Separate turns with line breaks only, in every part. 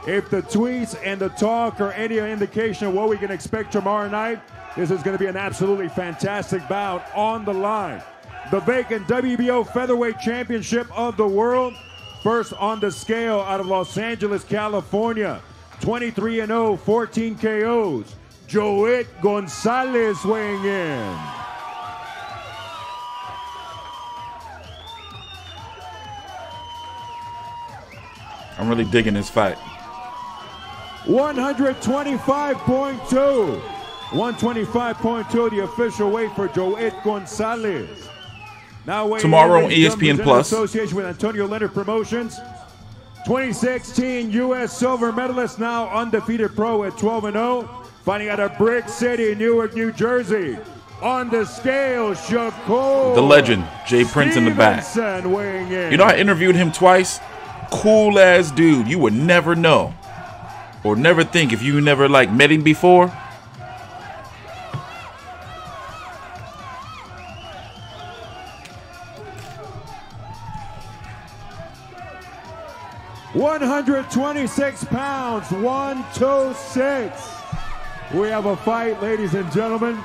If the tweets and the talk are any indication of what we can expect tomorrow night, this is going to be an absolutely fantastic bout on the line. The vacant WBO Featherweight Championship of the world. First on the scale out of Los Angeles, California. 23-0, 14 KOs. Joet Gonzalez weighing in.
I'm really digging this fight.
125.2. 125.2, the official weight for Joet Gonzalez. Now
tomorrow on ESPN Plus.
Association with Antonio Leonard Promotions. 2016 U.S. silver medalist, now undefeated pro at 12-0. Fighting out of Brick City, Newark, New Jersey. On the scale, Shakur.
The legend, Jay Prince in the back.
Weighing in.
You know, I interviewed him twice. Cool ass dude. You would never know or never think if you never met him before.
£126, 126. We have a fight, ladies and gentlemen.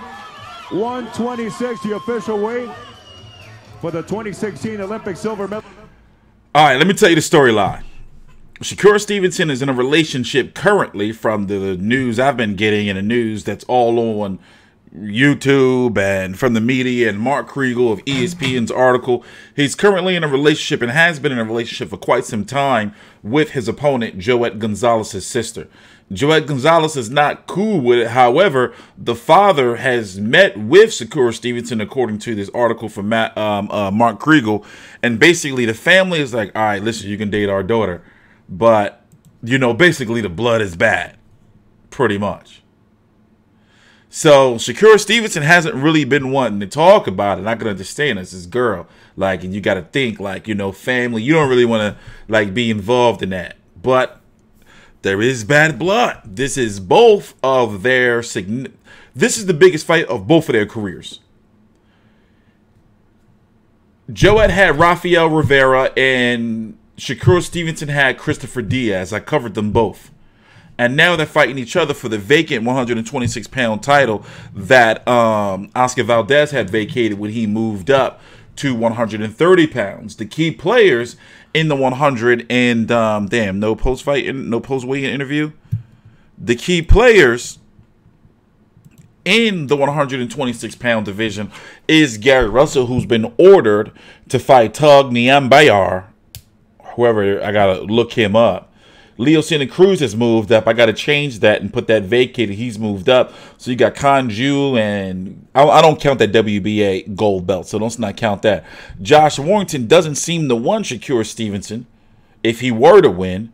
126, the official weight for the 2016 Olympic silver medal.
All right, let me tell you the storyline. Shakur Stevenson is in a relationship currently, from the news I've been getting, and the news that's all on YouTube and from the media, and Mark Kriegel of ESPN's article. He's currently in a relationship and has been in a relationship for quite some time with his opponent, Joet Gonzalez's sister. Joet Gonzalez is not cool with it. However, the father has met with Shakur Stevenson, according to this article from Mark Kriegel. And basically, the family is like, all right, listen, you can date our daughter. But, you know, basically the blood is bad. Pretty much. So, Shakur Stevenson hasn't really been wanting to talk about it. And I can understand this girl. And you got to think, family. You don't really want to, be involved in that. But there is bad blood. This is both of their this is the biggest fight of both of their careers. Joet had Rafael Rivera and Shakur Stevenson had Christopher Diaz. I covered them both. And now they're fighting each other for the vacant 126-pound title that Oscar Valdez had vacated when he moved up to 130 pounds. The key players in the 100 and no post-weigh-in interview. The key players in the 126-pound division is Gary Russell, who's been ordered to fight Tug Niambayar. Whoever, I gotta look him up. Leo Santa Cruz has moved up. I got to change that and put that vacated. He's moved up. So you got Conju, and I don't count that WBA gold belt, so let's not count that. Josh Warrington doesn't seem to want Shakur Stevenson if he were to win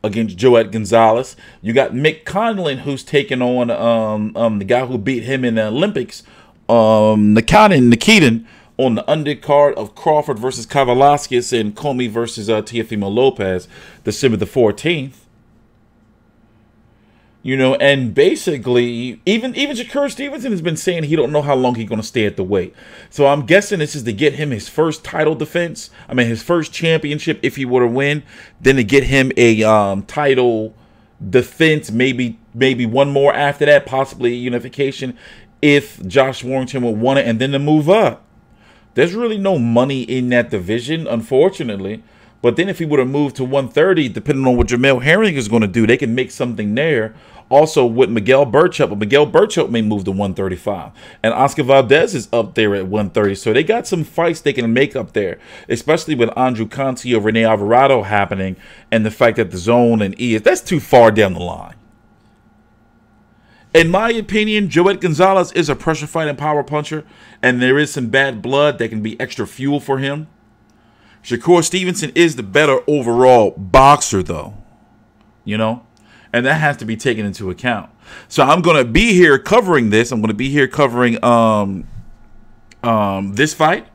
against Joet Gonzalez. You got Mick Conlon, who's taking on the guy who beat him in the Olympics, Nikitin, on the undercard of Crawford versus Kavalaskis and Comey versus Teofimo Lopez, December the 14th. And basically, even Shakur Stevenson has been saying he don't know how long he's going to stay at the weight. So I'm guessing this is to get him his first title defense. His first championship if he were to win. Then to get him a title defense, maybe one more after that, possibly unification if Josh Warrington would want it, and then to move up. There's really no money in that division, unfortunately. But then if he would have moved to 130, depending on what Jamel Herring is going to do, they can make something there. Also with Miguel Burchell, but Miguel Burchell may move to 135. And Oscar Valdez is up there at 130. So they got some fights they can make up there, especially with Andrew Conti or Rene Alvarado happening, and the fact that the zone and that's too far down the line. In my opinion, Joet Gonzalez is a pressure fighting power puncher, and there is some bad blood that can be extra fuel for him. Shakur Stevenson is the better overall boxer, though, and that has to be taken into account. So I'm going to be here covering this. I'm going to be here covering this fight,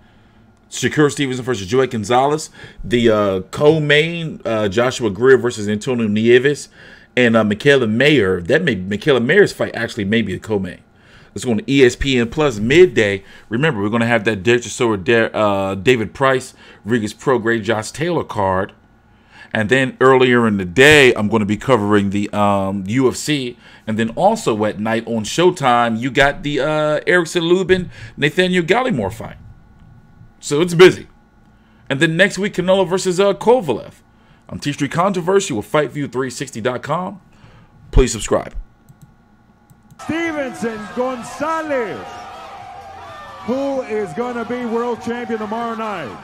Shakur Stevenson versus Joet Gonzalez, the co-main Joshua Greer versus Antonio Nieves, and Michaela Mayer. Michaela Mayer's fight actually may be the co-main. It's going to ESPN Plus midday. Remember, we're going to have that David Price, Regis Prograis, Josh Taylor card. And then earlier in the day, I'm going to be covering the UFC. And then also at night on Showtime, you got the Erickson Lubin, Nathaniel Gallimore fight. So it's busy. And then next week, Canelo versus Kovalev. I'm TstreeT Controversy with FightView360.com. Please subscribe.
Stevenson Gonzalez, who is going to be world champion tomorrow night.